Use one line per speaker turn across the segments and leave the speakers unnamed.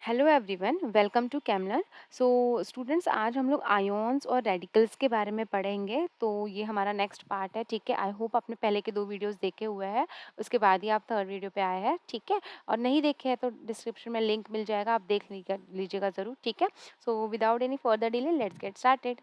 Hello everyone, welcome to Chemlar. So students, आज हम लोग आयोन्स और रेडिकल्स के बारे में पढ़ेंगे। तो ये हमारा नेक्स्ट पार्ट है, ठीक है। आई होप आपने पहले के 2 वीडियोस देखे हुए हैं, उसके बाद ही आप थर्ड वीडियो पे आए हैं, ठीक है। और नहीं देखे हैं तो डिस्क्रिप्शन में लिंक मिल जाएगा, आप देख लीजिएगा ज़रूर, ठीक है। So without any further delay let's get started.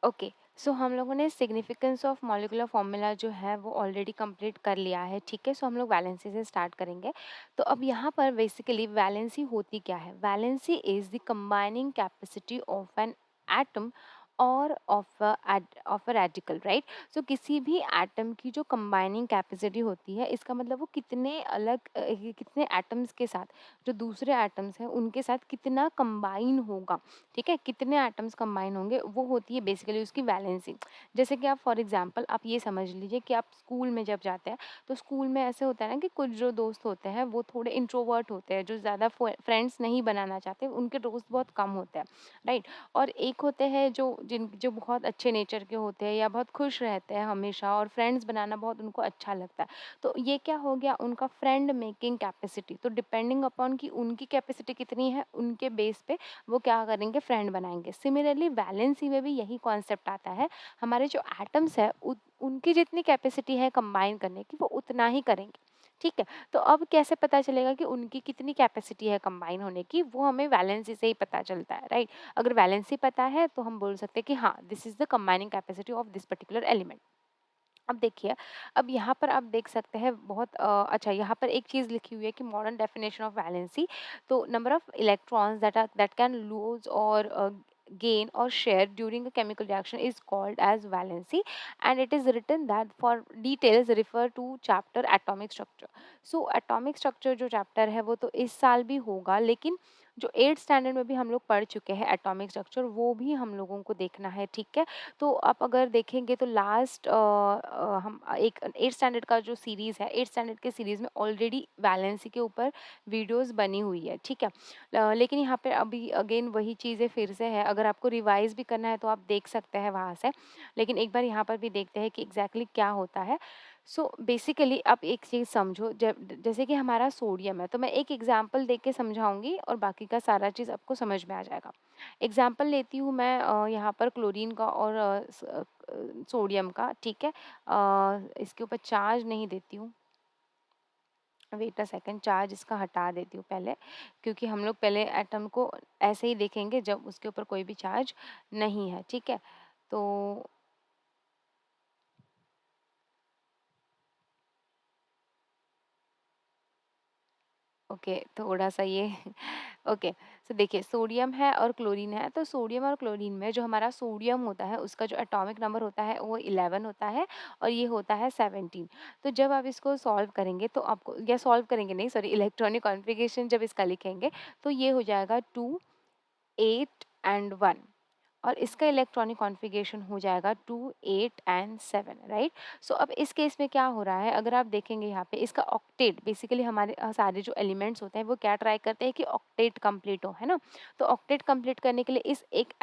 Okay, so हम लोगों ने सिग्निफिकेंस ऑफ मॉलिक्यूलर फॉर्मूला जो है वो ऑलरेडी कंप्लीट कर लिया है, ठीक है। सो हम लोग वैलेंसी से स्टार्ट करेंगे। तो अब यहाँ पर बेसिकली वैलेंसी होती क्या है? Valency is the combining capacity of an atom और ऑफ अ रेडिकल, राइट। सो किसी भी एटम की जो कंबाइनिंग कैपेसिटी होती है, इसका मतलब वो कितने एटम्स के साथ, जो दूसरे एटम्स हैं उनके साथ कितना कंबाइन होगा, ठीक है। कितने एटम्स कंबाइन होंगे वो होती है बेसिकली उसकी वैलेंसी। जैसे कि आप फॉर एग्जांपल आप ये समझ लीजिए कि आप स्कूल में जब जाते हैं तो स्कूल में ऐसे होता है ना कि कुछ जो दोस्त होते हैं वो थोड़े इंट्रोवर्ट होते हैं, जो ज़्यादा फ्रेंड्स नहीं बनाना चाहते, उनके दोस्त बहुत कम होते हैं, राइट। और एक होते हैं जो बहुत अच्छे नेचर के होते हैं या बहुत खुश रहते हैं हमेशा, और फ्रेंड्स बनाना बहुत उनको अच्छा लगता है। तो ये क्या हो गया, उनका फ्रेंड मेकिंग कैपेसिटी। तो डिपेंडिंग अपॉन कि उनकी कैपेसिटी कितनी है, उनके बेस पे वो क्या करेंगे, फ्रेंड बनाएंगे। सिमिलरली वैलेंसी में भी यही कॉन्सेप्ट आता है। हमारे जो एटम्स है उनकी जितनी कैपेसिटी है कंबाइन करने की, वो उतना ही करेंगे, ठीक है। तो अब कैसे पता चलेगा कि उनकी कितनी कैपेसिटी है कंबाइन होने की? वो हमें वैलेंसी से ही पता चलता है, राइट। अगर वैलेंसी पता है तो हम बोल सकते हैं कि हाँ, this is the combining capacity of this particular element. अब देखिए, अब यहाँ पर आप देख सकते हैं बहुत अच्छा, यहाँ पर एक चीज़ लिखी हुई है कि मॉडर्न डेफिनेशन ऑफ वैलेंसी। तो number of electrons that can lose और gain or share during a chemical reaction is called as valency, and it is written that for details refer to chapter atomic structure. So atomic structure जो chapter है वो तो इस साल भी होगा, लेकिन जो 8th स्टैंडर्ड में भी हम लोग पढ़ चुके हैं एटॉमिक स्ट्रक्चर, वो भी हम लोगों को देखना है, ठीक है। तो आप अगर देखेंगे तो लास्ट हम एक 8th स्टैंडर्ड का जो सीरीज़ है, 8th स्टैंडर्ड के सीरीज़ में ऑलरेडी वैलेंसी के ऊपर वीडियोस बनी हुई है, ठीक है। लेकिन यहाँ पे अभी अगेन वही चीज़ें फिर से है, अगर आपको रिवाइज़ भी करना है तो आप देख सकते हैं वहाँ से। लेकिन एक बार यहाँ पर भी देखते हैं कि एग्जैक्टली क्या होता है। सो बेसिकली आप एक चीज़ समझो, जब जैसे कि हमारा सोडियम है, तो मैं एक एग्जांपल देके समझाऊंगी और बाकी का सारा चीज़ आपको समझ में आ जाएगा। एग्जांपल लेती हूँ मैं यहाँ पर क्लोरीन का और सोडियम का, ठीक है। इसके ऊपर चार्ज नहीं देती हूँ, वेट अ सेकंड, चार्ज इसका हटा देती हूँ पहले, क्योंकि हम लोग पहले एटम को ऐसे ही देखेंगे जब उसके ऊपर कोई भी चार्ज नहीं है, ठीक है। तो ओके, थोड़ा सा ये ओके। सो देखिए, सोडियम है और क्लोरीन है, तो सोडियम और क्लोरीन में जो हमारा सोडियम होता है उसका जो एटॉमिक नंबर होता है वो 11 होता है, और ये होता है 17। तो जब आप इसको सॉल्व करेंगे तो आपको, या सॉल्व करेंगे नहीं, सॉरी, इलेक्ट्रॉनिक कॉन्फ़िगरेशन जब इसका लिखेंगे तो ये हो जाएगा 2, 8 एंड 1, और इसका इलेक्ट्रॉनिक कॉन्फ़िगरेशन हो जाएगा 2, 8 एंड 7, राइट। सो अब इस केस में क्या हो रहा है, अगर आप देखेंगे यहाँ पे इसका ऑक्टेट, बेसिकली हमारे सारे जो एलिमेंट्स होते हैं वो क्या ट्राई करते हैं कि ऑक्टेट कंप्लीट हो, है ना। तो ऑक्टेट कंप्लीट करने के लिए इस एक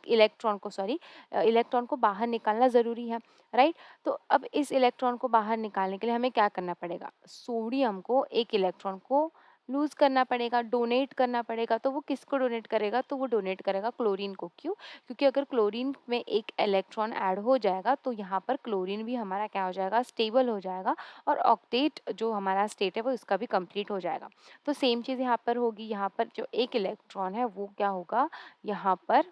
इलेक्ट्रॉन को, सॉरी, इलेक्ट्रॉन को बाहर निकालना ज़रूरी है, राइट। तो अब इस इलेक्ट्रॉन को बाहर निकालने के लिए हमें क्या करना पड़ेगा, सोडियम को एक इलेक्ट्रॉन को लूज़ करना पड़ेगा, डोनेट करना पड़ेगा। तो वो किसको डोनेट करेगा, तो वो डोनेट करेगा क्लोरीन को। क्यों? क्योंकि अगर क्लोरीन में एक इलेक्ट्रॉन ऐड हो जाएगा तो यहाँ पर क्लोरीन भी हमारा क्या हो जाएगा, स्टेबल हो जाएगा, और ऑक्टेट जो हमारा स्टेट है वो इसका भी कंप्लीट हो जाएगा। तो सेम चीज़ यहाँ पर होगी, यहाँ पर जो एक इलेक्ट्रॉन है वो क्या होगा, यहाँ पर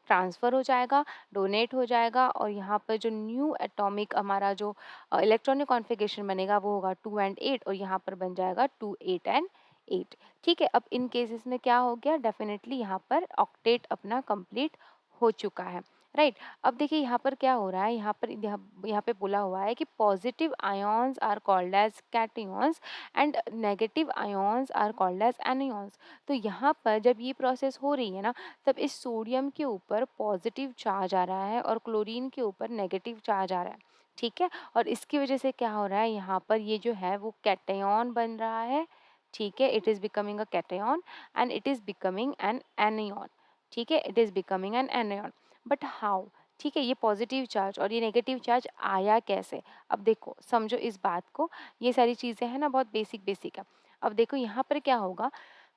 ट्रांसफ़र हो जाएगा, डोनेट हो जाएगा, और यहाँ पर जो न्यू एटॉमिक हमारा जो इलेक्ट्रॉनिक कॉन्फ़िगरेशन बनेगा वो होगा 2 एंड 8, और यहाँ पर बन जाएगा 2, 8 एंड 8, ठीक है। अब इन केसेस में क्या हो गया, डेफिनेटली यहाँ पर ऑक्टेट अपना कंप्लीट हो चुका है, राइट। अब देखिए यहाँ पर क्या हो रहा है, यहाँ पे बोला हुआ है कि positive ions are called as cations and negative ions are called as anions. तो यहाँ पर जब ये प्रोसेस हो रही है ना, तब इस सोडियम के ऊपर पॉजिटिव चार्ज आ रहा है और क्लोरीन के ऊपर नेगेटिव चार्ज आ रहा है, ठीक है। और इसकी वजह से क्या हो रहा है, यहाँ पर ये जो है वो कैटायन बन रहा है, ठीक है। It is becoming a cation and it is becoming an anion, ठीक है। It is becoming an anion, but how? ठीक है? ये पॉज़िटिव चार्ज और ये नेगेटिव चार्ज आया कैसे? अब देखो समझो इस बात को, ये सारी चीज़ें हैं ना बहुत बेसिक है। अब देखो यहाँ पर क्या होगा,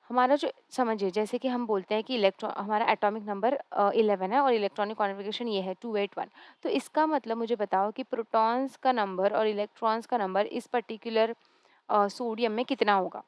हमारा जो समझिए जैसे कि हम बोलते हैं कि हमारा एटॉमिक नंबर 11 है और इलेक्ट्रॉनिक कॉन्फ़िगरेशन ये है 281। तो इसका मतलब मुझे बताओ कि प्रोटॉन्स का नंबर और इलेक्ट्रॉन्स का नंबर इस पर्टिकुलर सोडियम में कितना होगा?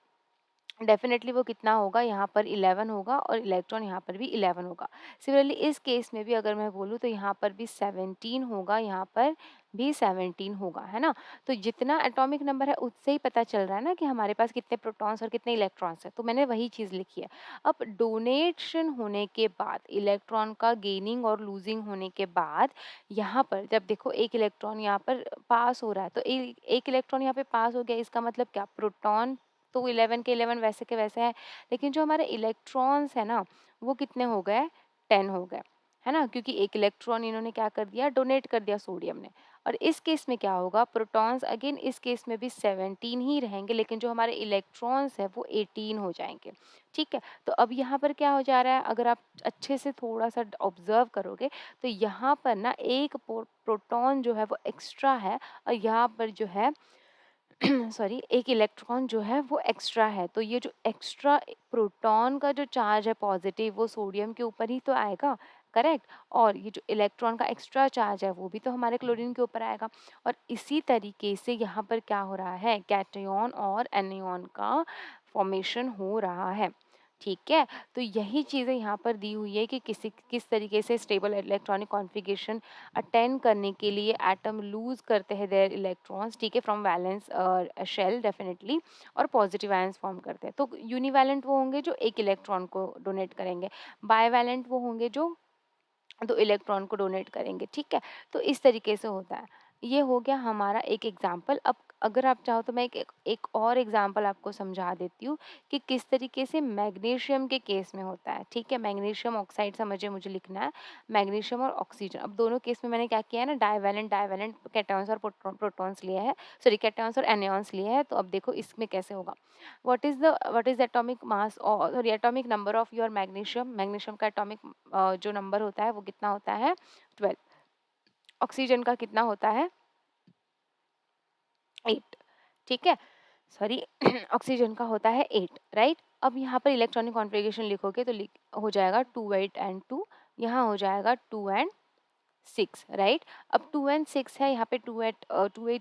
डेफ़िनेटली वो कितना होगा, यहाँ पर 11 होगा और इलेक्ट्रॉन यहाँ पर भी 11 होगा। सिमिलरली इस केस में भी अगर मैं बोलूँ तो यहाँ पर भी 17 होगा, यहाँ पर भी 17 होगा, है ना? तो जितना एटॉमिक नंबर है उससे ही पता चल रहा है ना कि हमारे पास कितने प्रोटॉन्स और कितने इलेक्ट्रॉन्स हैं, तो मैंने वही चीज़ लिखी है। अब डोनेशन होने के बाद इलेक्ट्रॉन का गेनिंग और लूज़िंग होने के बाद यहाँ पर जब देखो एक इलेक्ट्रॉन यहाँ पर पास हो रहा है, तो एक इलेक्ट्रॉन यहाँ पे पास हो गया, इसका मतलब क्या? प्रोटॉन तो 11 के 11 वैसे के वैसे हैं, लेकिन जो हमारे इलेक्ट्रॉन्स हैं ना, वो कितने हो गए? 10 हो गए, है ना? क्योंकि एक इलेक्ट्रॉन इन्होंने क्या कर दिया? डोनेट कर दिया सोडियम ने। और इस केस में क्या होगा? प्रोटॉन्स अगेन इस केस में भी 17 ही रहेंगे, लेकिन जो हमारे इलेक्ट्रॉन्स हैं, वो 18 हो जाएँगे, ठीक है? तो अब यहाँ पर क्या हो जा रहा है? अगर आप अच्छे से थोड़ा-सा ऑब्ज़र्व करोगे, तो यहाँ पर ना एक प्रोटॉन जो है वो एक्स्ट्रा है और यहाँ पर जो है सॉरी एक इलेक्ट्रॉन जो है वो एक्स्ट्रा है। तो ये जो एक्स्ट्रा प्रोटॉन का जो चार्ज है पॉजिटिव वो सोडियम के ऊपर ही तो आएगा, करेक्ट? और ये जो इलेक्ट्रॉन का एक्स्ट्रा चार्ज है वो भी तो हमारे क्लोरीन के ऊपर आएगा। और इसी तरीके से यहाँ पर क्या हो रहा है, कैटआयन और एनायन का फॉर्मेशन हो रहा है, ठीक है? तो यही चीज़ें यहाँ पर दी हुई है कि किस तरीके से स्टेबल इलेक्ट्रॉनिक कॉन्फ़िगरेशन अटेंड करने के लिए एटम लूज़ करते हैं देयर इलेक्ट्रॉन्स, ठीक है, फ्रॉम वैलेंस शेल डेफिनिटली, और पॉजिटिव आयंस फॉर्म करते हैं। तो यूनिवैलेंट वो होंगे जो एक इलेक्ट्रॉन को डोनेट करेंगे, बाइवैलेंट वो होंगे जो 2 इलेक्ट्रॉन को डोनेट करेंगे, ठीक है? तो इस तरीके से होता है। ये हो गया हमारा एक एग्ज़ाम्पल। अब अगर आप चाहो तो मैं एक और एग्ज़ाम्पल आपको समझा देती हूँ कि किस तरीके से मैग्नीशियम के केस में होता है, ठीक है? मैग्नीशियम ऑक्साइड समझिए मुझे लिखना है, मैग्नीशियम और ऑक्सीजन। अब दोनों केस में मैंने क्या किया है ना, डाइवैलेंट डाइवैलेंट कैटायन्स और प्रोटॉन्स लिए हैं, सॉरी कैटायन्स और एनायन्स लिए हैं। तो अब देखो इसमें कैसे होगा। व्हाट इज़ एटॉमिक मास और sorry atomic number of your magnesium? Magnesium का एटॉमिक जो नंबर होता है वो कितना होता है? 12। ऑक्सीजन का कितना होता है? 8, ठीक है? सॉरी ऑक्सीजन का होता है 8, राइट? अब यहाँ पर इलेक्ट्रॉनिक कॉन्फ़िगरेशन लिखोगे तो लिख हो जाएगा 2 8 एंड 2, यहाँ हो जाएगा 2 एंड 6, राइट? अब 2 एंड 6 है, यहाँ पे 2 8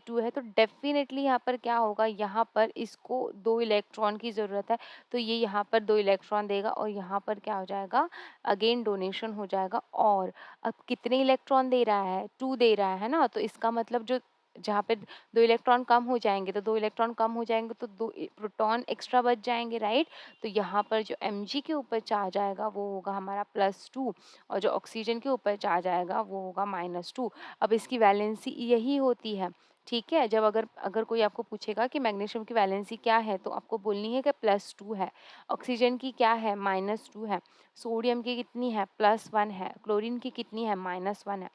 2 है, तो डेफ़िनेटली यहाँ पर क्या होगा, यहाँ पर इसको 2 इलेक्ट्रॉन की ज़रूरत है, तो ये यहाँ पर 2 इलेक्ट्रॉन देगा और यहाँ पर क्या हो जाएगा, अगेन डोनेशन हो जाएगा। और अब कितने इलेक्ट्रॉन दे रहा है? 2 दे रहा है ना, तो इसका मतलब जो जहाँ पे 2 इलेक्ट्रॉन कम हो जाएँगे, तो 2 इलेक्ट्रॉन कम हो जाएँगे तो 2 प्रोटॉन एक्स्ट्रा बच जाएँगे, राइट? तो यहाँ पर जो Mg के ऊपर चार्ज आएगा वो होगा हमारा +2 और जो ऑक्सीजन के ऊपर चार्ज आएगा वो होगा -2। अब इसकी वैलेंसी यही होती है, ठीक है? जब अगर अगर कोई आपको पूछेगा कि मैग्नीशियम की वैलेंसी क्या है, तो आपको बोलनी है कि +2 है, ऑक्सीजन की क्या है, -2 है, सोडियम की कितनी है, +1 है, क्लोरीन की कितनी है, -1 है।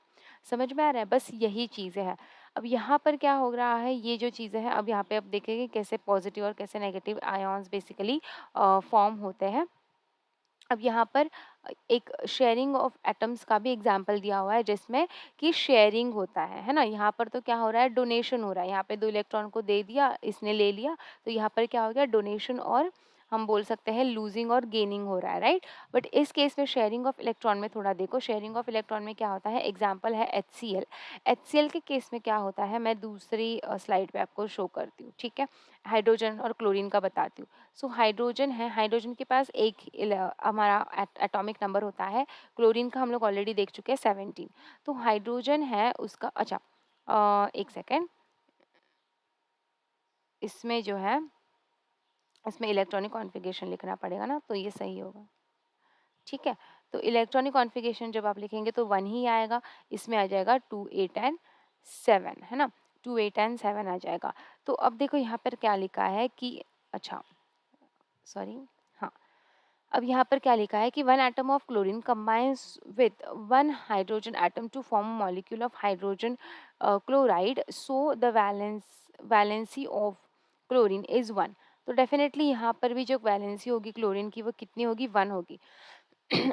समझ में आ रहा है? बस यही चीज़ें हैं। अब यहाँ पर क्या हो रहा है, ये जो चीज़ें हैं अब यहाँ पे आप देखेंगे कैसे पॉजिटिव और कैसे नेगेटिव आयॉन्स बेसिकली फॉर्म होते हैं। अब यहाँ पर एक शेयरिंग ऑफ एटम्स का भी एग्जाम्पल दिया हुआ है जिसमें कि शेयरिंग होता है ना? यहाँ पर तो क्या हो रहा है, डोनेशन हो रहा है। यहाँ पे 2 इलेक्ट्रॉन को दे दिया, इसने ले लिया, तो यहाँ पर क्या हो गया, डोनेशन और हम बोल सकते हैं लूजिंग और गेनिंग हो रहा है, राइट? बट इस केस में शेयरिंग ऑफ इलेक्ट्रॉन में थोड़ा देखो, शेयरिंग ऑफ इलेक्ट्रॉन में क्या होता है, एग्जाम्पल है HCl। HCl के केस में क्या होता है, मैं दूसरी स्लाइड पे आपको शो करती हूँ, ठीक है? हाइड्रोजन और क्लोरीन का बताती हूँ। सो हाइड्रोजन है, हाइड्रोजन के पास एक हमारा एटॉमिक नंबर होता है, क्लोरीन का हम लोग ऑलरेडी देख चुके हैं 17। तो हाइड्रोजन है उसका, अच्छा एक सेकेंड, इसमें जो है इसमें इलेक्ट्रॉनिक कॉन्फ़िगरेशन लिखना पड़ेगा ना, तो ये सही होगा, ठीक है? तो इलेक्ट्रॉनिक कॉन्फ़िगरेशन जब आप लिखेंगे तो 1 ही आएगा, इसमें आ जाएगा 2 8 एंड 7, है ना? 2 8 एंड 7 आ जाएगा। तो अब देखो यहाँ पर क्या लिखा है कि अच्छा सॉरी, हाँ, अब यहाँ पर क्या लिखा है कि one atom of chlorine combines with one hydrogen atom to form molecule of hydrogen chloride, so the valency of chlorine is 1। तो डेफिनेटली यहाँ पर भी जो वैलेंसी होगी क्लोरीन की वो कितनी होगी, 1 होगी।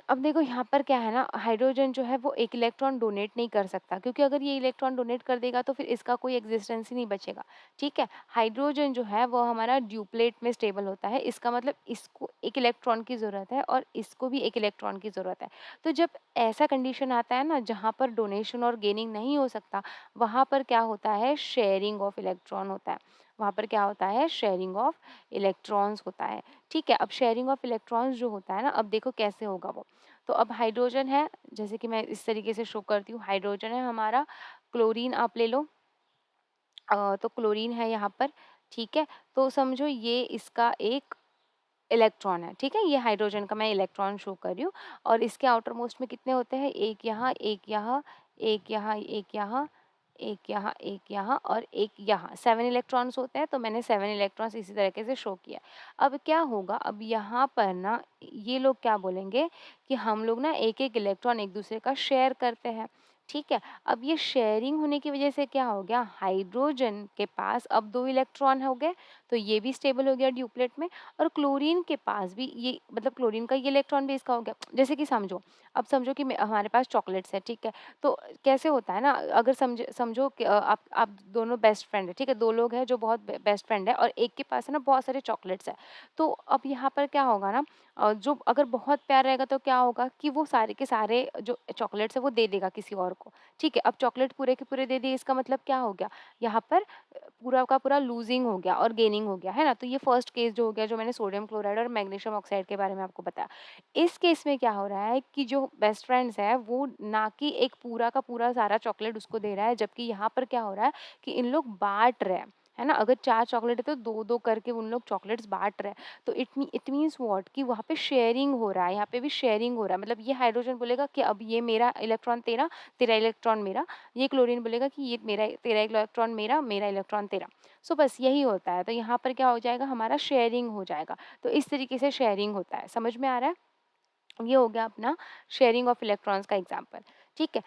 अब देखो यहाँ पर क्या है ना, हाइड्रोजन जो है वो एक इलेक्ट्रॉन डोनेट नहीं कर सकता, क्योंकि अगर ये इलेक्ट्रॉन डोनेट कर देगा तो फिर इसका कोई एग्जिस्टेंस ही नहीं बचेगा। ठीक है, हाइड्रोजन जो है वो हमारा ड्यूप्लेट में स्टेबल होता है, इसका मतलब इसको एक इलेक्ट्रॉन की ज़रूरत है और इसको भी एक इलेक्ट्रॉन की ज़रूरत है। तो जब ऐसा कंडीशन आता है ना जहाँ पर डोनेशन और गेनिंग नहीं हो सकता, वहाँ पर क्या होता है, शेयरिंग ऑफ इलेक्ट्रॉन होता है। वहाँ पर क्या होता है, शेयरिंग ऑफ इलेक्ट्रॉन्स होता है। ठीक है, अब शेयरिंग ऑफ इलेक्ट्रॉन्स जो होता है ना, अब देखो कैसे होगा वो। तो अब हाइड्रोजन है, जैसे कि मैं इस तरीके से शो करती हूँ, हाइड्रोजन है हमारा, क्लोरीन आप ले लो। तो क्लोरीन है यहाँ पर, ठीक है। तो समझो ये इसका एक इलेक्ट्रॉन है, ठीक है। ये हाइड्रोजन का मैं इलेक्ट्रॉन शो कर रही हूँ और इसके आउटर मोस्ट में कितने होते हैं, एक यहाँ, एक यहाँ, एक यहाँ, एक यहाँ, एक यहाँ, एक यहाँ और एक यहाँ, 7 इलेक्ट्रॉन्स होते हैं। तो मैंने 7 इलेक्ट्रॉन्स इसी तरीके से शो किया। अब क्या होगा, अब यहाँ पर ना ये लोग क्या बोलेंगे कि हम लोग ना एक एक इलेक्ट्रॉन एक दूसरे का शेयर करते हैं। ठीक है, अब ये शेयरिंग होने की वजह से क्या हो गया, हाइड्रोजन के पास अब 2 इलेक्ट्रॉन हो गए, तो ये भी स्टेबल हो गया ड्यूप्लेट में। और क्लोरीन के पास भी ये, मतलब क्लोरीन का ये इलेक्ट्रॉन भी इसका हो गया। जैसे कि समझो, अब समझो कि हमारे पास चॉकलेट्स है, ठीक है। तो कैसे होता है ना, अगर समझो कि आप दोनों बेस्ट फ्रेंड है, ठीक है। दो लोग हैं जो बहुत बेस्ट फ्रेंड है और एक के पास है ना बहुत सारे चॉकलेट्स है। तो अब यहाँ पर क्या होगा ना, जो अगर बहुत प्यार रहेगा तो क्या होगा कि वो सारे के सारे जो चॉकलेट्स है वो दे देगा किसी और को। ठीक है, अब चॉकलेट पूरे के पूरे दे दिए, इसका मतलब क्या हो गया, यहाँ पर पूरा का पूरा लूजिंग हो गया और गेनिंग हो गया, है ना। तो ये फर्स्ट केस जो हो गया, जो मैंने सोडियम क्लोराइड और मैग्नीशियम ऑक्साइड के बारे में आपको बताया। इस केस में क्या हो रहा है कि जो बेस्ट फ्रेंड्स है वो ना कि एक पूरा का पूरा सारा चॉकलेट उसको दे रहा है, जबकि यहाँ पर क्या हो रहा है कि इन लोग बांट रहे हैं, है ना। अगर 4 चॉकलेट है तो 2-2 करके उन लोग चॉकलेट्स बाँट रहे हैं। तो इट मीन्स व्हाट, कि वहाँ पे शेयरिंग हो रहा है, यहाँ पे भी शेयरिंग हो रहा है। मतलब ये हाइड्रोजन बोलेगा कि अब ये मेरा इलेक्ट्रॉन तेरा, तेरा इलेक्ट्रॉन मेरा। ये क्लोरीन बोलेगा कि ये मेरा, तेरा इलेक्ट्रॉन मेरा, मेरा इलेक्ट्रॉन तेरा। सो बस यही होता है। तो यहाँ पर क्या हो जाएगा, हमारा शेयरिंग हो जाएगा। तो इस तरीके से शेयरिंग होता है। समझ में आ रहा है? ये हो गया अपना शेयरिंग ऑफ इलेक्ट्रॉन्स का एग्जाम्पल। ठीक है।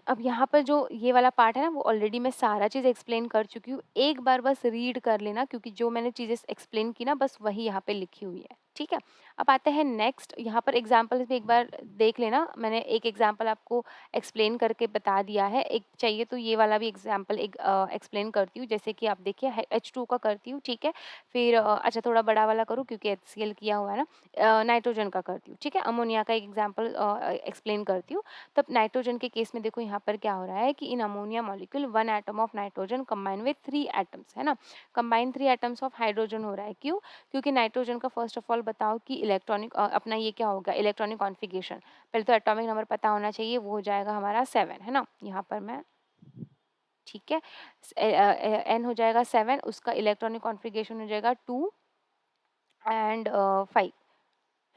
अब यहाँ पर जो ये वाला पार्ट है ना, वो ऑलरेडी मैं सारा चीज़ एक्सप्लेन कर चुकी हूँ। एक बार बस रीड कर लेना, क्योंकि जो मैंने चीज़ें एक्सप्लेन की ना बस वही यहाँ पे लिखी हुई है। ठीक है? अब आते हैं नेक्स्ट, यहाँ पर एग्ज़ाम्पल्स भी एक बार देख लेना। मैंने एक एग्ज़ाम्पल आपको एक्सप्लेन करके बता दिया है। एक चाहिए तो ये वाला भी एग्ज़ाम्पल एक एक्सप्लेन करती हूँ। जैसे कि आप देखिए H2 का करती हूँ, ठीक है? फिर अच्छा थोड़ा बड़ा वाला करूँ क्योंकि HCl किया हुआ है ना। नाइट्रोजन का करती हूँ, ठीक है? अमोनिया का एक एग्ज़ाम्पल एक्सप्लेन करती हूँ। तब नाइट्रोजन के केस में देखो यहाँ पर क्या हो रहा है कि in ammonia molecule 1 atom of nitrogen combine with 3 atoms, है ना। कंबाइन 3 एटम्स ऑफ हाइड्रोजन हो रहा है, क्यों? क्योंकि नाइट्रोजन का फर्स्ट ऑफ ऑल बताओ कि इलेक्ट्रॉनिक अपना ये क्या होगा, इलेक्ट्रॉनिक कॉन्फ़िगरेशन। पहले तो एटॉमिक नंबर पता होना चाहिए, वो हो जाएगा हमारा 7, है ना। यहाँ पर मैं, ठीक है, एन हो जाएगा 7, उसका इलेक्ट्रॉनिक कॉन्फ़िगरेशन हो जाएगा 2 एंड 5,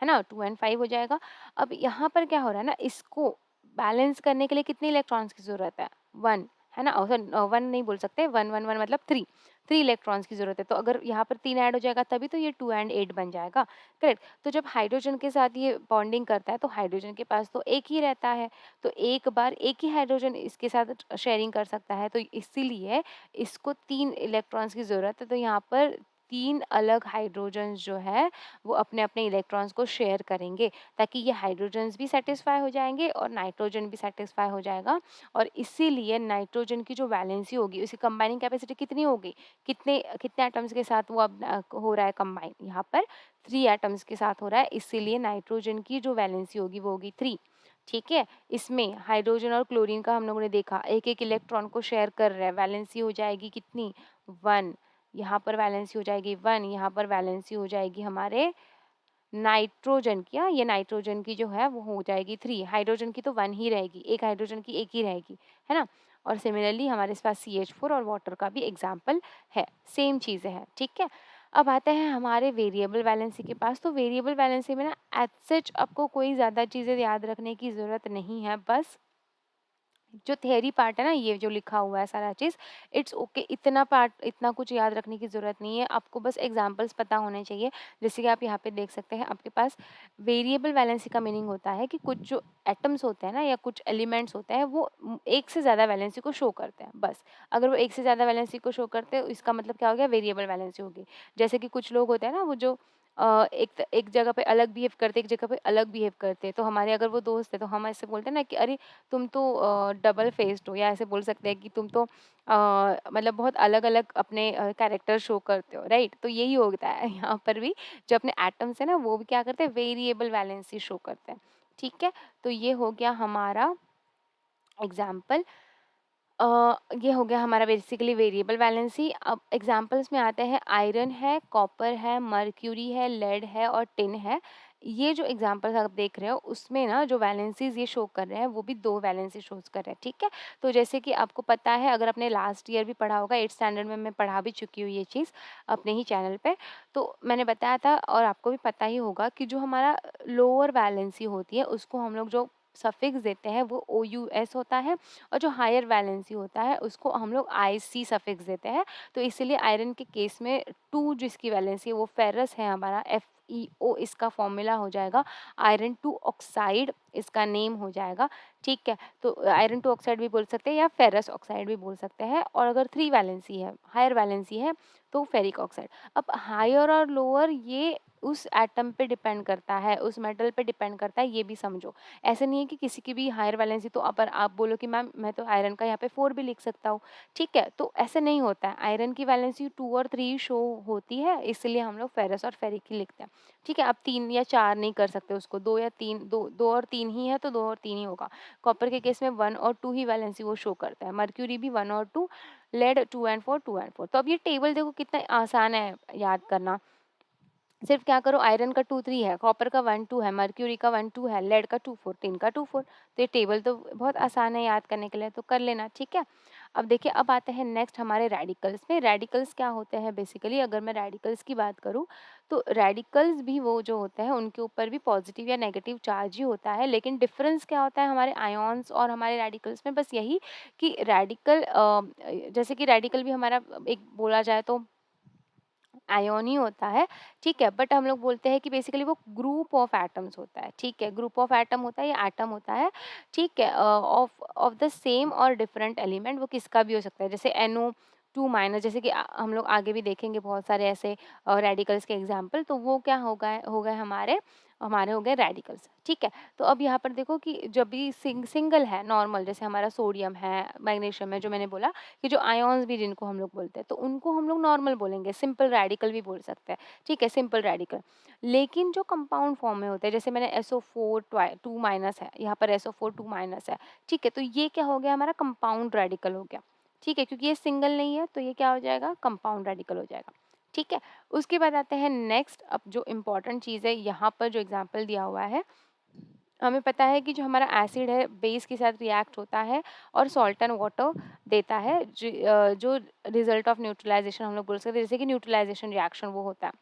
है ना, 2 एंड 5 हो जाएगा। अब यहाँ पर क्या हो रहा है ना, इसको बैलेंस करने के लिए कितने इलेक्ट्रॉन्स की ज़रूरत है? 1, है ना। सॉरी 1 नहीं बोल सकते, 1, 1, 1 मतलब 3, 3 इलेक्ट्रॉन्स की ज़रूरत है। तो अगर यहाँ पर 3 ऐड हो जाएगा तभी तो ये 2 एंड 8 बन जाएगा, करेक्ट। तो जब हाइड्रोजन के साथ ये बॉन्डिंग करता है तो हाइड्रोजन के पास तो एक ही रहता है, तो एक बार एक ही हाइड्रोजन इसके साथ शेयरिंग कर सकता है, तो इसीलिए इसको 3 इलेक्ट्रॉन्स की ज़रूरत है। तो यहाँ पर 3 अलग हाइड्रोजन्स जो है वो अपने-अपने इलेक्ट्रॉन्स को शेयर करेंगे, ताकि ये हाइड्रोजन्स भी सैटिस्फाई हो जाएँगे और नाइट्रोजन भी सैटिस्फाई हो जाएगा। और इसीलिए नाइट्रोजन की जो वैलेंसी होगी, उसकी कंबाइनिंग कैपेसिटी कितनी होगी? कितने कितने एटम्स के साथ वो अब हो रहा है कंबाइन? यहाँ पर 3 एटम्स के साथ हो रहा है, इसीलिए नाइट्रोजन की जो वैलेंसी होगी वो होगी 3। ठीक है? इसमें हाइड्रोजन और क्लोरीन का हम लोगों ने देखा, एक-एक इलेक्ट्रॉन को शेयर कर रहा है, वैलेंसी हो जाएगी कितनी? 1। यहाँ पर वैलेंसी हो जाएगी 1, यहाँ पर वैलेंसी हो जाएगी हमारे नाइट्रोजन की, हाँ, ये नाइट्रोजन की जो है वो हो जाएगी 3, हाइड्रोजन की तो 1 ही रहेगी, एक हाइड्रोजन की 1 ही रहेगी, है ना। और सिमिलरली हमारे पास CH4 और वाटर का भी एग्जाम्पल है, सेम चीज़ें हैं, ठीक है। अब आते हैं हमारे वेरिएबल वैलेंसी के पास। तो वेरिएबल वैलेंसी में ना एज सच आपको कोई ज़्यादा चीज़ें याद रखने की ज़रूरत नहीं है, बस जो थियरी पार्ट है ना, ये जो लिखा हुआ है सारा चीज़, इट्स ओके। इतना पार्ट, इतना कुछ याद रखने की ज़रूरत नहीं है, आपको बस एग्जांपल्स पता होने चाहिए। जैसे कि आप यहाँ पे देख सकते हैं, आपके पास वेरिएबल वैलेंसी का मीनिंग होता है कि कुछ जो एटम्स होते हैं ना या कुछ एलिमेंट्स होते हैं वो एक से ज़्यादा वैलेंसी को शो करते हैं, बस। अगर वो एक से ज़्यादा वैलेंसी को शो करते हैं, इसका मतलब क्या हो गया, वेरिएबल वैलेंसी होगी। जैसे कि कुछ लोग होते हैं ना, वो जो एक जगह पे अलग बिहेव करते, एक जगह पे अलग बिहेव करते। तो हमारे अगर वो दोस्त है तो हम ऐसे बोलते हैं ना कि अरे तुम तो डबल फेस्ड हो, या ऐसे बोल सकते हैं कि तुम तो मतलब बहुत अलग-अलग अपने कैरेक्टर शो करते हो, राइट? तो यही होता है यहाँ पर भी, जो अपने एटम्स है ना वो भी क्या करते हैं, वेरिएबल वैलेंसी शो करते हैं। ठीक है? तो ये हो गया हमारा एग्ज़ाम्पल। ये हो गया हमारा बेसिकली वेरिएबल वैलेंसी। अब एग्जांपल्स में आते हैं, आयरन है, कॉपर है, मर्क्यूरी है, लेड है और टिन है। ये जो एग्जांपल्स आप देख रहे हो उसमें ना जो वैलेंसीज़ ये शो कर रहे हैं वो भी 2 वैलेंसी शोज़ कर रहे हैं, ठीक है? तो जैसे कि आपको पता है, अगर आपने लास्ट ईयर भी पढ़ा होगा, 8th स्टैंडर्ड में मैं पढ़ा भी चुकी हूँ ये चीज़ अपने ही चैनल पे। तो मैंने बताया था और आपको भी पता ही होगा कि जो हमारा लोअर वैलेंसी होती है उसको हम लोग जो सफिक्स देते हैं वो OUS होता है, और जो हायर वैलेंसी होता है उसको हम लोग IC सफिक्स देते हैं। तो इसीलिए आयरन के केस में 2 जिसकी वैलेंसी है वो फेरस है हमारा, FeO इसका फॉर्मूला हो जाएगा। आयरन 2 ऑक्साइड इसका नेम हो जाएगा, ठीक है? तो आयरन 2 ऑक्साइड भी बोल सकते हैं या फेरस ऑक्साइड भी बोल सकते हैं। और अगर 3 वैलेंसी है, हायर वैलेंसी है, तो फेरिक ऑक्साइड। अब हायर और लोअर ये उस एटम पे डिपेंड करता है, उस मेटल पे डिपेंड करता है, ये भी समझो। ऐसे नहीं है कि किसी की भी हायर वैलेंसी तो अपर आप बोलो कि मैम मैं तो आयरन का यहाँ पे 4 भी लिख सकता हूँ, ठीक है? तो ऐसे नहीं होता है, आयरन की वैलेंसी 2 और 3 शो होती है, इसलिए हम लोग फेरस और फेरिक ही लिखते हैं, ठीक है? आप 3 या 4 नहीं कर सकते उसको, 2 या 3, 2 और 3 ही है तो 2 और 3 ही होगा। कॉपर के केस में 1 और 2 ही वैलेंसी वो शो करता है, मर्क्यूरी भी 1 और 2, लेड 2 एंड 4, 2 एंड 4। तो अब ये टेबल देखो कितना आसान है याद करना। सिर्फ क्या करो, आयरन का 2-3 है, कॉपर का 1-2 है, मर्क्यूरी का 1-2 है, लेड का 2-4, टिन का 2-4। तो ये टेबल तो बहुत आसान है याद करने के लिए, तो कर लेना, ठीक है? अब देखिए, अब आते हैं नेक्स्ट हमारे रेडिकल्स में। रेडिकल्स क्या होते हैं बेसिकली, अगर मैं रेडिकल्स की बात करूँ तो रेडिकल्स भी वो जो होते हैं उनके ऊपर भी पॉजिटिव या नेगेटिव चार्ज ही होता है, लेकिन डिफरेंस क्या होता है हमारे आयॉन्स और हमारे रेडिकल्स में, बस यही कि रेडिकल जैसे कि रेडिकल भी हमारा एक बोला जाए तो आयन ही होता है, ठीक है? बट हम लोग बोलते हैं कि बेसिकली वो ग्रुप ऑफ एटम्स होता है, ठीक है? ग्रुप ऑफ एटम होता है या एटम होता है, ठीक है? ऑफ ऑफ द सेम और डिफरेंट एलिमेंट, वो किसका भी हो सकता है, जैसे NO2 माइनस, जैसे कि हम लोग आगे भी देखेंगे बहुत सारे ऐसे रेडिकल्स के एग्जाम्पल, तो वो क्या हो गए हमारे हमारे हो गए रेडिकल्स, ठीक है? तो अब यहाँ पर देखो कि जब भी सिंगल है नॉर्मल, जैसे हमारा सोडियम है, मैग्नीशियम है, जो मैंने बोला कि जो आयॉन्स भी जिनको हम लोग बोलते हैं, तो उनको हम लोग नॉर्मल बोलेंगे, सिंपल रेडिकल भी बोल सकते हैं, ठीक है? Simple radical. लेकिन जो कंपाउंड फॉर्म में होते हैं, जैसे मैंने SO4 2 माइनस है, यहाँ पर SO4 2 माइनस है, ठीक है? तो ये क्या हो गया, हमारा कंपाउंड रेडिकल हो गया, ठीक है? क्योंकि ये सिंगल नहीं है तो ये क्या हो जाएगा, कंपाउंड रेडिकल हो जाएगा, ठीक है? उसके बाद आते हैं नेक्स्ट, अब जो इम्पोर्टेंट चीज़ है यहाँ पर जो एग्जाम्पल दिया हुआ है, हमें पता है कि जो हमारा एसिड है बेस के साथ रिएक्ट होता है और सॉल्ट एंड वाटर देता है, जो रिजल्ट ऑफ न्यूट्रलाइजेशन हम लोग बोल सकते हैं, जैसे कि न्यूट्रलाइजेशन रिएक्शन वो होता है,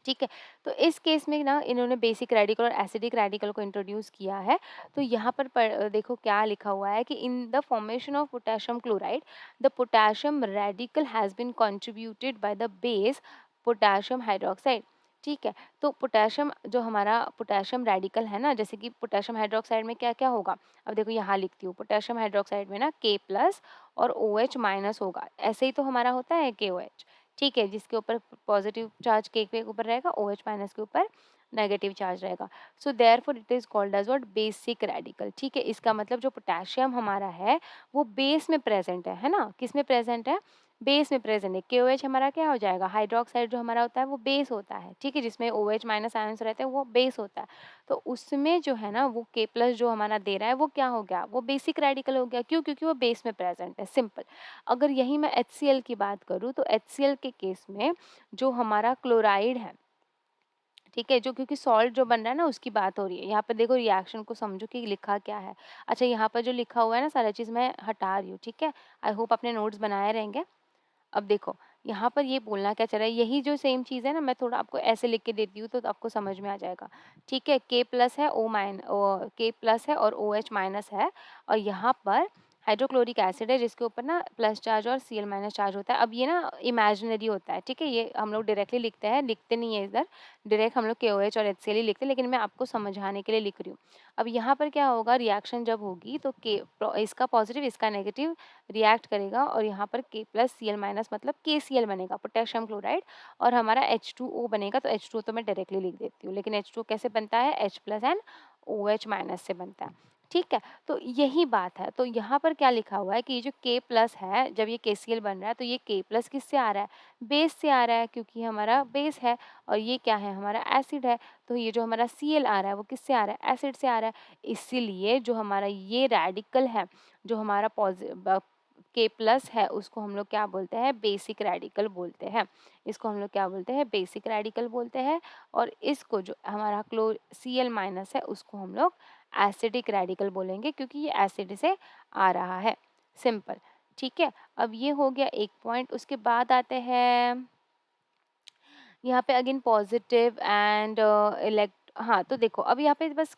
ठीक है? तो इस केस में ना इन्होंने बेसिक रेडिकल और एसिडिक रेडिकल को इंट्रोड्यूस किया है। तो यहाँ पर देखो क्या लिखा हुआ है कि in the formation of potassium chloride the potassium radical has been contributed by the base potassium hydroxide, ठीक है? तो पोटेशियम जो हमारा पोटेशियम रेडिकल है ना, जैसे कि पोटेशियम हाइड्रोक्साइड में क्या-क्या होगा? अब देखो यहाँ लिखती हूँ, पोटेशियम हाइड्रोक्साइड में ना K+ और OH- होगा। ऐसे ही तो हमारा होता है KOH, ठीक है? जिसके ऊपर पॉजिटिव चार्ज के ऊपर रहेगा, OH- के ऊपर नेगेटिव चार्ज रहेगा। So therefore it is called as what, basic radical, ठीक है? इसका मतलब जो पोटेशियम हमारा है वो बेस में प्रेजेंट है ना? किस में प्रेजेंट है? बेस में प्रेजेंट है। KOH हमारा क्या हो जाएगा, हाइड्रोक्साइड जो हमारा होता है वो बेस होता है, ठीक है? जिसमें OH- आयंस रहते हैं वो बेस होता है। तो उसमें जो है ना वो K+ जो हमारा दे रहा है वो क्या हो गया, वो बेसिक रेडिकल हो गया। क्यों? क्योंकि वो बेस में प्रेजेंट है, सिंपल। अगर यही मैं HCl की बात करूँ तो HCl के केस में जो हमारा क्लोराइड है, ठीक है? जो क्योंकि सॉल्ट जो बन रहा है ना उसकी बात हो रही है। यहाँ पे देखो रिएक्शन को समझो कि लिखा क्या है। अच्छा, यहाँ पर जो लिखा हुआ है ना सारा चीज़ मैं हटा रही हूँ, ठीक है? आई होप आपने नोट्स बनाए रहेंगे। अब देखो, यहाँ पर ये बोलना क्या चाह रहा है, यही जो सेम चीज़ है ना, मैं थोड़ा आपको ऐसे लिख के देती हूँ तो आपको समझ में आ जाएगा, ठीक है? K+ है, K+ है और OH- है, और यहाँ पर हाइड्रोक्लोरिक एसिड है जिसके ऊपर ना प्लस चार्ज और Cl माइनस चार्ज होता है। अब ये ना इमेजिनरी होता है, ठीक है? ये हम लोग डायरेक्टली लिखते हैं, लिखते नहीं है इधर, डायरेक्ट हम लोग KOH और HCl ही लिखते हैं, लेकिन मैं आपको समझाने के लिए लिख रही हूँ। अब यहाँ पर क्या होगा, रिएक्शन जब होगी तो इसका पॉजिटिव इसका नेगेटिव रिएक्ट करेगा और यहाँ पर K प्लस Cl माइनस मतलब KCl बनेगा, पोटेशियम क्लोराइड, और हमारा H2O बनेगा। तो H2O तो मैं डायरेक्टली लिख देती हूँ, लेकिन H2O कैसे बनता है, H plus and OH minus से बनता है, ठीक है? तो यही बात है। तो यहाँ पर क्या लिखा हुआ है कि ये जो K प्लस है, जब ये KCl बन रहा है तो ये K प्लस किससे आ रहा है, बेस से आ रहा है, क्योंकि हमारा बेस है, और ये क्या है, हमारा एसिड है। तो ये जो हमारा Cl आ रहा है वो किससे आ रहा है, एसिड से आ रहा है। इसीलिए जो हमारा ये रेडिकल है, जो हमारा K प्लस है, उसको हम लोग क्या बोलते हैं, बेसिक रेडिकल बोलते हैं। इसको हम लोग क्या बोलते हैं, बेसिक रेडिकल बोलते हैं। और इसको जो हमारा Cl माइनस है उसको हम लोग एसिडिक रेडिकल बोलेंगे, क्योंकि ये एसिड से आ रहा है। सिंपल, ठीक है? अब ये हो गया एक पॉइंट। उसके बाद आते हैं यहाँ पे अगेन पॉजिटिव एंड इलेक्ट हाँ, तो देखो अब यहाँ पे बस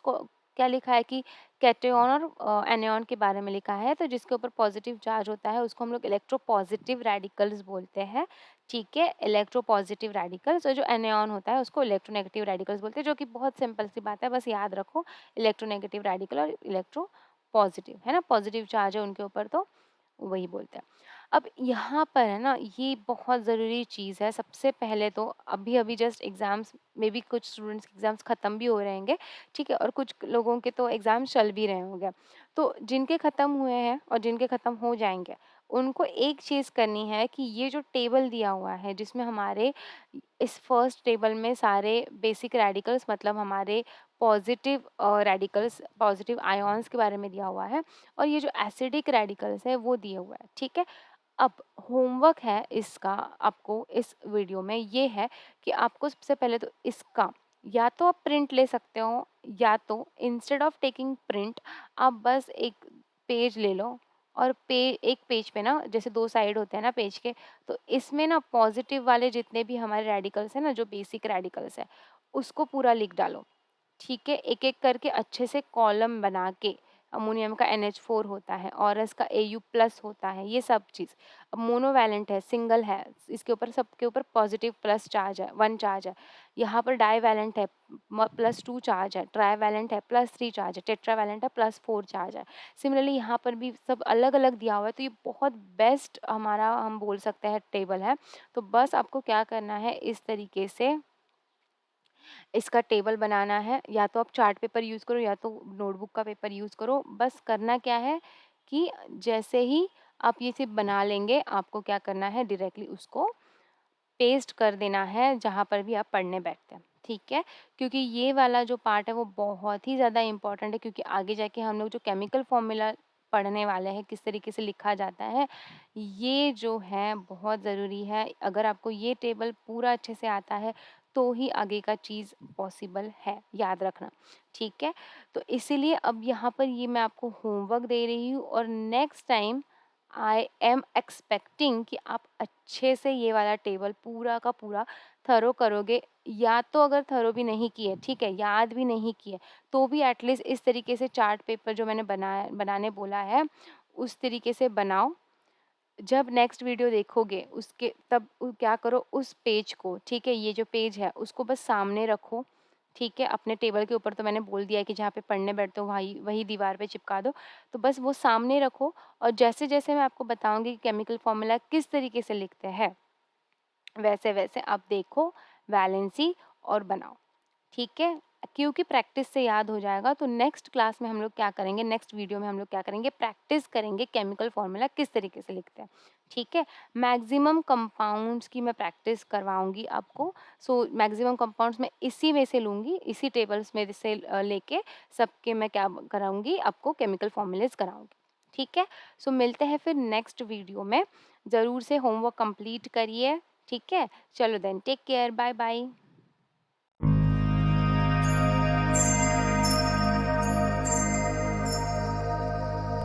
क्या लिखा है कि कैटायन और एनायन के बारे में लिखा है। तो जिसके ऊपर पॉजिटिव चार्ज होता है उसको हम लोग इलेक्ट्रोपॉजिटिव रेडिकल्स बोलते हैं, ठीक है? Electropositive radicals. और जो एनायन होता है उसको इलेक्ट्रोनेगेटिव रेडिकल्स बोलते हैं, जो कि बहुत सिंपल सी बात है, बस याद रखो, इलेक्ट्रोनेगेटिव रेडिकल और इलेक्ट्रो पॉजिटिव, है ना? पॉजिटिव चार्ज है उनके ऊपर तो वही बोलते हैं। अब यहाँ पर है ना, ये बहुत ज़रूरी चीज़ है। सबसे पहले तो अभी-अभी जस्ट एग्ज़ाम्स में भी कुछ स्टूडेंट्स के एग्ज़ाम्स ख़त्म भी हो रहे होंगे, ठीक है? और कुछ लोगों के तो एग्ज़ाम्स चल भी रहे होंगे। तो जिनके ख़त्म हुए हैं और जिनके ख़त्म हो जाएँगे, उनको एक चीज़ करनी है कि ये जो टेबल दिया हुआ है, जिसमें हमारे इस फर्स्ट टेबल में सारे बेसिक रेडिकल्स मतलब हमारे पॉज़िटिव रेडिकल्स, पॉज़िटिव आयॉन्स के बारे में दिया हुआ है, और ये जो एसिडिक रेडिकल्स है वो दिए हुआ है, ठीक है? अब होमवर्क है इसका आपको इस वीडियो में ये है कि आपको सबसे पहले तो इसका या तो आप प्रिंट ले सकते हो, या तो इंस्टेड ऑफ टेकिंग प्रिंट आप बस एक पेज ले लो, और एक पेज पे ना जैसे 2 साइड होते हैं ना पेज के, तो इसमें ना पॉजिटिव वाले जितने भी हमारे रेडिकल्स हैं ना, जो बेसिक रेडिकल्स है, उसको पूरा लिख डालो, ठीक है? एक-एक करके अच्छे से कॉलम बना के, अमोनियम का NH4 होता है, औरस का Au प्लस होता है, ये सब चीज़। अब मोनोवैलेंट है, सिंगल है, इसके ऊपर सबके ऊपर पॉजिटिव प्लस चार्ज है, 1 चार्ज है। यहाँ पर डाइवैलेंट है, +2 चार्ज है, ट्राइवैलेंट है, +3 चार्ज है, टेट्रावैलेंट है, +4 चार्ज है। सिमिलरली यहाँ पर भी सब अलग-अलग दिया हुआ है, तो ये बहुत बेस्ट हमारा हम बोल सकते हैं टेबल है। तो बस आपको क्या करना है, इस तरीके से इसका टेबल बनाना है, या तो आप चार्ट पेपर यूज़ करो या तो नोटबुक का पेपर यूज़ करो। बस करना क्या है कि जैसे ही आप ये सिर्फ़ बना लेंगे, आपको क्या करना है, डायरेक्टली उसको पेस्ट कर देना है जहाँ पर भी आप पढ़ने बैठते हैं, ठीक है? क्योंकि ये वाला जो पार्ट है वो बहुत ही ज़्यादा इम्पोर्टेंट है, क्योंकि आगे जाके हम लोग जो केमिकल फ़ॉर्मूला पढ़ने वाले हैं, किस तरीके से लिखा जाता है, ये जो है बहुत ज़रूरी है। अगर आपको ये टेबल पूरा अच्छे से आता है, तो ही आगे का चीज़ पॉसिबल है, याद रखना, ठीक है? तो इसीलिए अब यहाँ पर ये मैं आपको होमवर्क दे रही हूँ, और next time I am expecting कि आप अच्छे से ये वाला टेबल पूरा का पूरा थरो करोगे। या तो अगर थरो भी नहीं किए, ठीक है, याद भी नहीं किए, तो भी एटलीस्ट इस तरीके से चार्ट पेपर जो मैंने बनाने बोला है, उस तरीके से बनाओ। जब नेक्स्ट वीडियो देखोगे उसके तब क्या करो, उस पेज को, ठीक है, ये जो पेज है उसको बस सामने रखो, ठीक है? अपने टेबल के ऊपर तो मैंने बोल दिया है कि जहाँ पे पढ़ने बैठते हो वही वही दीवार पे चिपका दो। तो बस वो सामने रखो, और जैसे-जैसे मैं आपको बताऊँगी कि केमिकल फ़ॉर्मूला किस तरीके से लिखते हैं, वैसे-वैसे आप देखो, वैलेंसी और बनाओ। ठीक है? क्योंकि प्रैक्टिस से याद हो जाएगा, तो नेक्स्ट क्लास में हम लोग क्या करेंगे, नेक्स्ट वीडियो में हम लोग क्या करेंगे, प्रैक्टिस करेंगे केमिकल फ़ॉर्मूला किस तरीके से लिखते हैं, ठीक है? मैक्सिमम कंपाउंड्स की मैं प्रैक्टिस करवाऊँगी आपको। सो मैक्सिमम कंपाउंड्स मैं इसी में से लूँगी, इसी टेबल्स में से लेके सबके मैं क्या कराऊँगी, आपको केमिकल फ़ॉर्मूलाज़ कराऊँगी, ठीक है? सो मिलते हैं फिर नेक्स्ट वीडियो में। ज़रूर से होमवर्क कंप्लीट करिए, ठीक है? चलो देन टेक केयर, बाय-बाय।